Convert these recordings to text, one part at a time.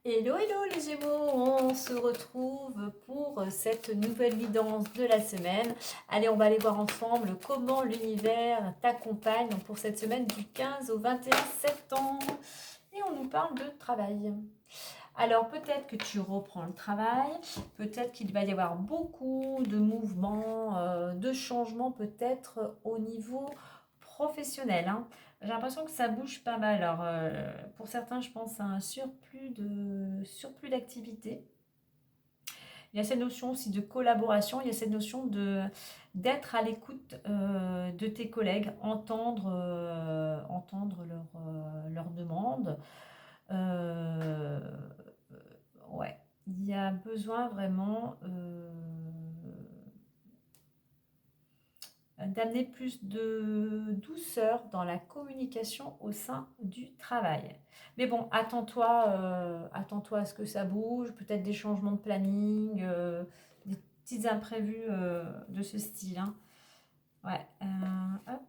Hello, hello les Gémeaux, on se retrouve pour cette nouvelle guidance de la semaine. Allez, on va aller voir ensemble comment l'univers t'accompagne donc pour cette semaine du 15 au 21 septembre. Et on nous parle de travail. Alors peut-être que tu reprends le travail, peut-être qu'il va y avoir beaucoup de mouvements, de changements peut-être au niveau professionnel, hein. J'ai l'impression que ça bouge pas mal. Alors pour certains, je pense à un surplus d'activité. Il y a cette notion aussi de collaboration, il y a cette notion d'être à l'écoute de tes collègues, entendre leurs demandes. Euh, ouais, il y a besoin vraiment d'amener plus de douceur dans la communication au sein du travail. Mais bon, attends-toi à ce que ça bouge, peut-être des changements de planning, des petits imprévus de ce style, hein. Ouais. Hop.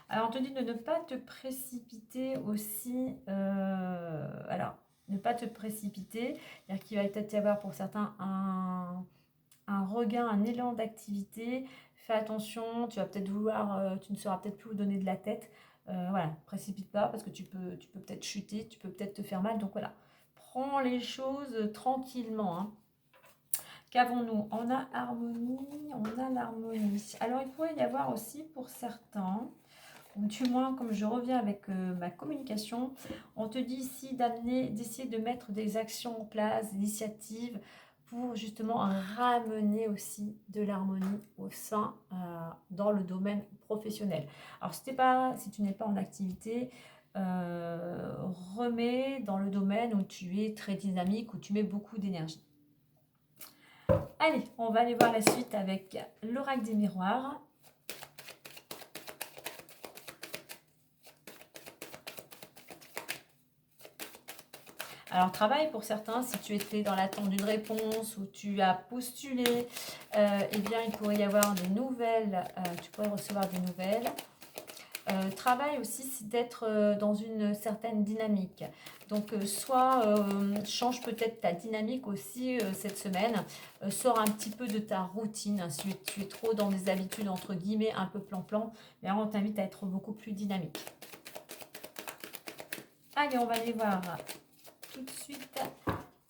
Alors, on te dit de ne pas te précipiter aussi. Alors, ne pas te précipiter. C'est-à-dire qu'il va peut-être y avoir pour certains un regain, un élan d'activité. Fais attention, tu ne sauras peut-être plus où donner de la tête. Voilà, précipite pas parce que tu peux peut-être chuter, tu peux peut-être te faire mal. Donc voilà, prends les choses tranquillement, hein. Qu'avons-nous? On a harmonie, on a l'harmonie. Alors il pourrait y avoir aussi pour certains, ou du moins comme je reviens avec ma communication, on te dit ici d'essayer de mettre des actions en place, des initiatives pour justement ramener aussi de l'harmonie au sein, dans le domaine professionnel. Alors si tu n'es pas en activité, remets dans le domaine où tu es très dynamique, où tu mets beaucoup d'énergie. Allez, on va aller voir la suite avec l'oracle des miroirs. Alors, travail pour certains, si tu étais dans l'attente d'une réponse ou tu as postulé, eh bien, il pourrait y avoir des nouvelles, tu pourrais recevoir des nouvelles. Travail aussi, c'est d'être dans une certaine dynamique. Donc, change peut-être ta dynamique aussi cette semaine. Sors un petit peu de ta routine, hein. Si tu es trop dans des habitudes, entre guillemets, un peu plan-plan, mais on t'invite à être beaucoup plus dynamique. Allez, on va aller voir tout de suite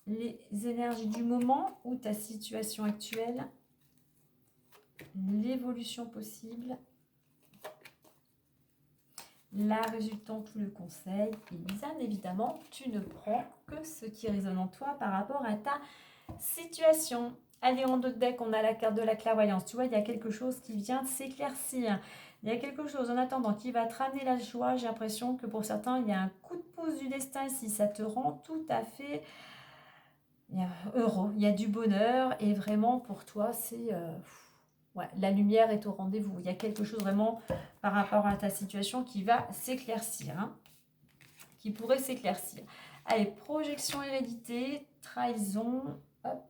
les énergies du moment ou ta situation actuelle, l'évolution possible, la résultante ou le conseil. Et bien évidemment, tu ne prends que ce qui résonne en toi par rapport à ta situation. Allez, en d'autres deck, on a la carte de la clairvoyance. Tu vois, il y a quelque chose qui vient de s'éclaircir. Il y a quelque chose en attendant qui va te ramener la joie. J'ai l'impression que pour certains, il y a un coup de pouce du destin ici. Ça te rend tout à fait heureux. Il y a du bonheur et vraiment pour toi, ouais, la lumière est au rendez-vous. Il y a quelque chose vraiment par rapport à ta situation qui va s'éclaircir, hein, qui pourrait s'éclaircir. Allez, projection hérédité, trahison, hop,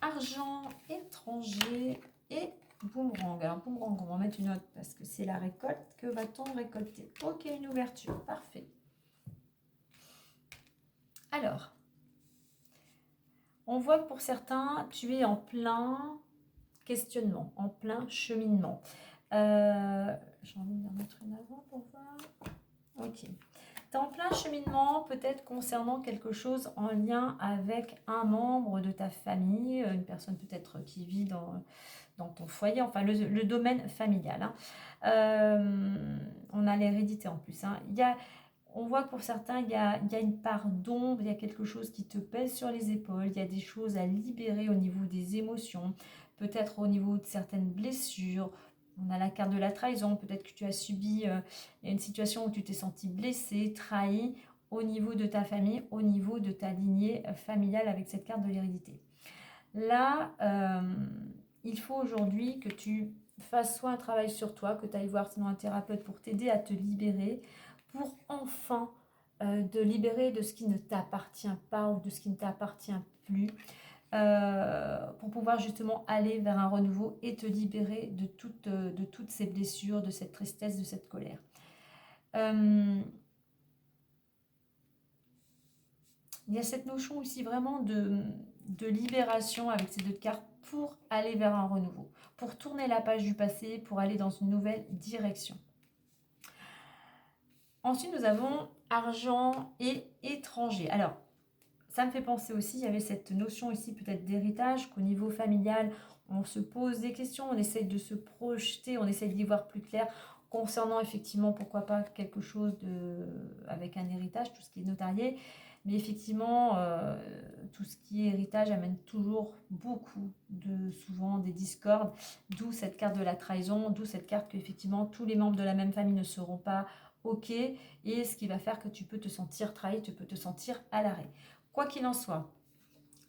argent étranger et boomerang. Alors boomerang, on va mettre une note parce que c'est la récolte. Que va-t-on récolter? Ok, une ouverture, parfait. Alors, on voit que pour certains, tu es en plein questionnement, en plein cheminement. J'ai envie d'en mettre une avant pour voir. Ok. Tu es en plein cheminement, peut-être concernant quelque chose en lien avec un membre de ta famille, une personne peut-être qui vit dans ton foyer, enfin le domaine familial, hein. On a l'hérédité en plus, hein. On voit que pour certains, il y a une part d'ombre, il y a quelque chose qui te pèse sur les épaules, il y a des choses à libérer au niveau des émotions, peut-être au niveau de certaines blessures. On a la carte de la trahison, peut-être que tu as subi une situation où tu t'es senti blessé, trahi au niveau de ta famille, au niveau de ta lignée familiale avec cette carte de l'hérédité. Là, il faut aujourd'hui que tu fasses soit un travail sur toi, que tu ailles voir sinon un thérapeute pour t'aider à te libérer, pour enfin te libérer de ce qui ne t'appartient pas ou de ce qui ne t'appartient plus, pour pouvoir justement aller vers un renouveau et te libérer de toutes ces blessures, de cette tristesse, de cette colère. il y a cette notion aussi vraiment de libération avec ces deux cartes pour aller vers un renouveau, pour tourner la page du passé, pour aller dans une nouvelle direction. Ensuite, nous avons argent et étranger. Alors, ça me fait penser aussi, il y avait cette notion ici peut-être d'héritage, qu'au niveau familial, on se pose des questions, on essaye de se projeter, on essaye d'y voir plus clair concernant effectivement, pourquoi pas, quelque chose avec un héritage, tout ce qui est notarié. Mais effectivement, tout ce qui est héritage amène toujours souvent des discordes, d'où cette carte de la trahison, d'où cette carte qu'effectivement tous les membres de la même famille ne seront pas OK, et ce qui va faire que tu peux te sentir trahi, tu peux te sentir à l'arrêt. Quoi qu'il en soit,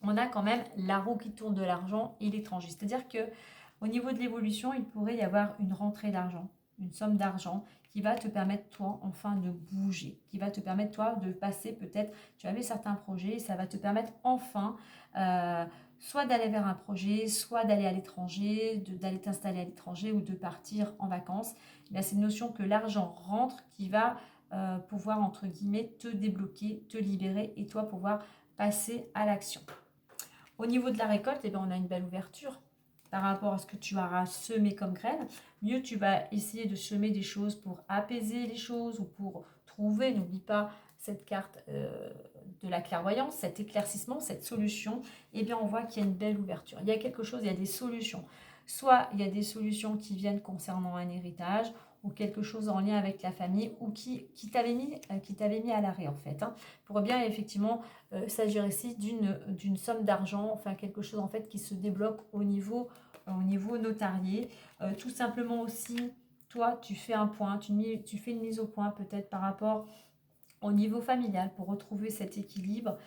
on a quand même la roue qui tourne de l'argent et l'étranger. C'est-à-dire que au niveau de l'évolution, il pourrait y avoir une rentrée d'argent, une somme d'argent qui va te permettre, toi, enfin, de bouger, qui va te permettre, toi, de passer peut-être, tu avais certains projets, ça va te permettre enfin, soit d'aller vers un projet, soit d'aller à l'étranger, d'aller t'installer à l'étranger ou de partir en vacances. Il y a cette notion que l'argent rentre qui va pouvoir, entre guillemets, te débloquer, te libérer et toi pouvoir passer à l'action. Au niveau de la récolte, eh bien, on a une belle ouverture par rapport à ce que tu auras semé comme graines. Mieux tu vas essayer de semer des choses pour apaiser les choses ou pour trouver, n'oublie pas cette carte de la clairvoyance, cet éclaircissement, cette solution. Eh bien, on voit qu'il y a une belle ouverture. Il y a quelque chose, il y a des solutions. Soit il y a des solutions qui viennent concernant un héritage ou quelque chose en lien avec la famille ou qui t'avait mis à l'arrêt en fait. Pour bien effectivement s'agir ici d'une somme d'argent, enfin quelque chose en fait qui se débloque au niveau notarié. Tout simplement aussi, toi tu fais un point, tu fais une mise au point peut-être par rapport au niveau familial pour retrouver cet équilibre,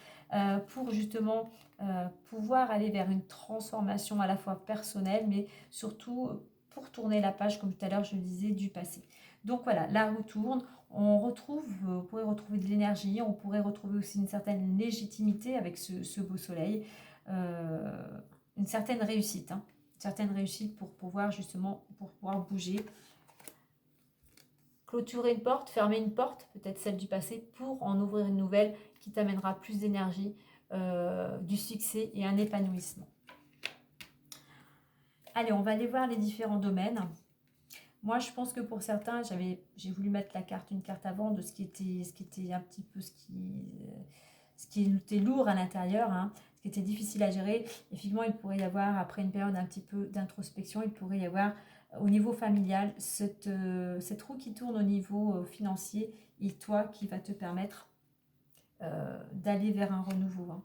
pour justement pouvoir aller vers une transformation à la fois personnelle, mais surtout pour tourner la page, comme tout à l'heure je le disais, du passé. Donc voilà, la roue tourne, on pourrait retrouver de l'énergie, on pourrait retrouver aussi une certaine légitimité avec ce beau soleil, une certaine réussite, une certaine réussite pour pouvoir justement, pour pouvoir bouger, clôturer une porte, fermer une porte, peut-être celle du passé, pour en ouvrir une nouvelle qui t'amènera plus d'énergie, du succès et un épanouissement. Allez, on va aller voir les différents domaines. Moi, je pense que pour certains, j'ai voulu mettre une carte avant de ce qui était un petit peu ce qui était lourd à l'intérieur, ce qui était difficile à gérer. Effectivement, il pourrait y avoir, après une période un petit peu d'introspection, il pourrait y avoir au niveau familial cette roue qui tourne au niveau financier et toi qui va te permettre d'aller vers un renouveau.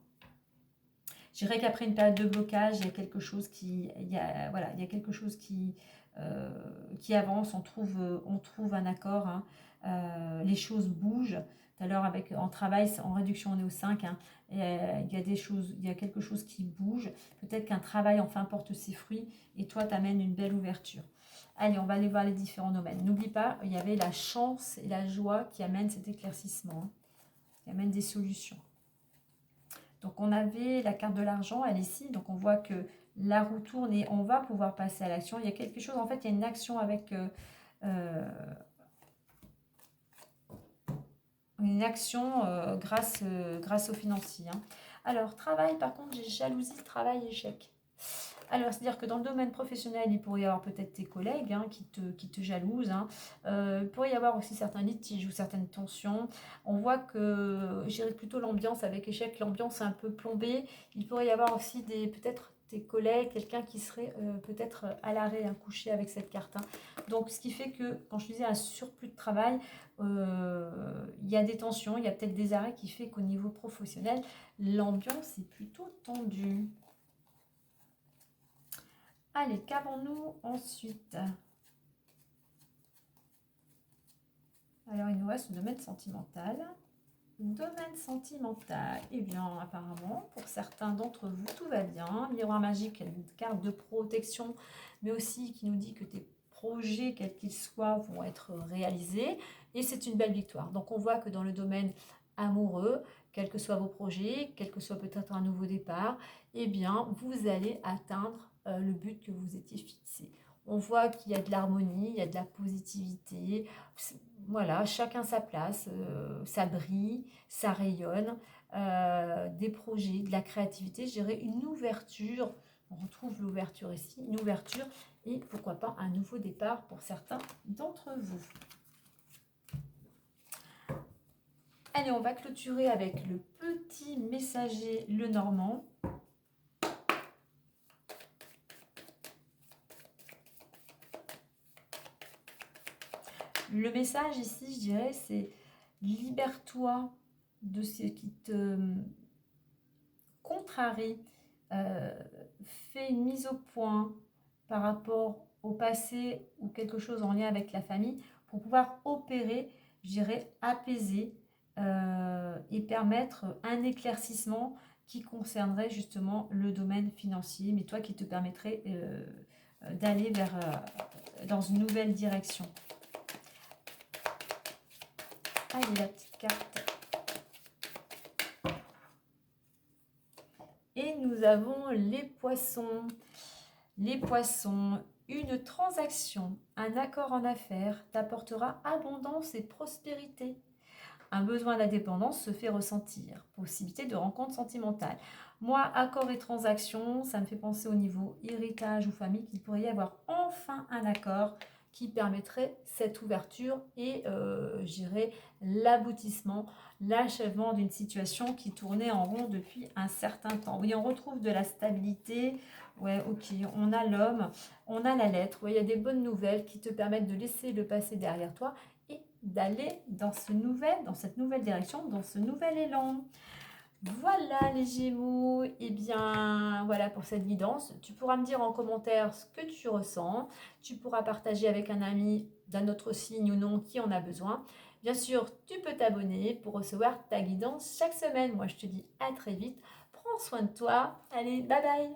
Je dirais qu'après une période de blocage, il y a quelque chose qui avance, on trouve un accord, les choses bougent. Tout à l'heure, en travail, en réduction, on est au 5, il y a quelque chose qui bouge. Peut-être qu'un travail enfin porte ses fruits et toi, t'amènes une belle ouverture. Allez, on va aller voir les différents domaines. N'oublie pas, il y avait la chance et la joie qui amènent cet éclaircissement, qui amènent des solutions. Donc on avait la carte de l'argent, elle est ici, donc on voit que la roue tourne et on va pouvoir passer à l'action. Il y a quelque chose, en fait, il y a une action avec grâce au financier. Alors, travail, par contre, j'ai jalousie, travail, échec. Alors, c'est-à-dire que dans le domaine professionnel, il pourrait y avoir peut-être tes collègues qui te jalousent. Il pourrait y avoir aussi certains litiges ou certaines tensions. On voit que, je dirais plutôt l'ambiance avec échec, l'ambiance est un peu plombée. Il pourrait y avoir aussi peut-être tes collègues, quelqu'un qui serait peut-être à l'arrêt, couché avec cette carte. Donc, ce qui fait que, quand je disais un surplus de travail, il y a des tensions, il y a peut-être des arrêts qui fait qu'au niveau professionnel, l'ambiance est plutôt tendue. Allez, qu'avons-nous ensuite? Alors, il nous reste le domaine sentimental. Domaine sentimental, eh bien, apparemment, pour certains d'entre vous, tout va bien. Miroir magique, une carte de protection, mais aussi qui nous dit que tes projets, quels qu'ils soient, vont être réalisés. Et c'est une belle victoire. Donc, on voit que dans le domaine amoureux, quels que soient vos projets, quel que soit peut-être un nouveau départ, eh bien, vous allez atteindre le but que vous étiez fixé. On voit qu'il y a de l'harmonie, il y a de la positivité. Voilà, chacun sa place, ça brille, ça rayonne. Des projets, de la créativité, je dirais une ouverture. On retrouve l'ouverture ici, une ouverture et pourquoi pas un nouveau départ pour certains d'entre vous. Allez, on va clôturer avec le petit messager Lenormand. Le message ici, je dirais, c'est libère-toi de ce qui te contrarie. Fais une mise au point par rapport au passé ou quelque chose en lien avec la famille pour pouvoir opérer, je dirais, apaiser et permettre un éclaircissement qui concernerait justement le domaine financier, mais toi qui te permettrait d'aller dans une nouvelle direction. Allez, la petite carte. Et nous avons les poissons. Les poissons, une transaction, un accord en affaires t'apportera abondance et prospérité. Un besoin d'indépendance se fait ressentir. Possibilité de rencontre sentimentale. Moi, accord et transaction, ça me fait penser au niveau héritage ou famille qu'il pourrait y avoir enfin un accord qui permettrait cette ouverture et, j'irais, l'aboutissement, l'achèvement d'une situation qui tournait en rond depuis un certain temps. Oui, on retrouve de la stabilité. Ouais, ok, on a l'homme, on a la lettre. Ouais, il y a des bonnes nouvelles qui te permettent de laisser le passé derrière toi et d'aller dans cette nouvelle direction, dans ce nouvel élan. Voilà les Gémeaux, et bien voilà pour cette guidance. Tu pourras me dire en commentaire ce que tu ressens. Tu pourras partager avec un ami d'un autre signe ou non qui en a besoin. Bien sûr, tu peux t'abonner pour recevoir ta guidance chaque semaine. Moi, je te dis à très vite. Prends soin de toi. Allez, bye bye.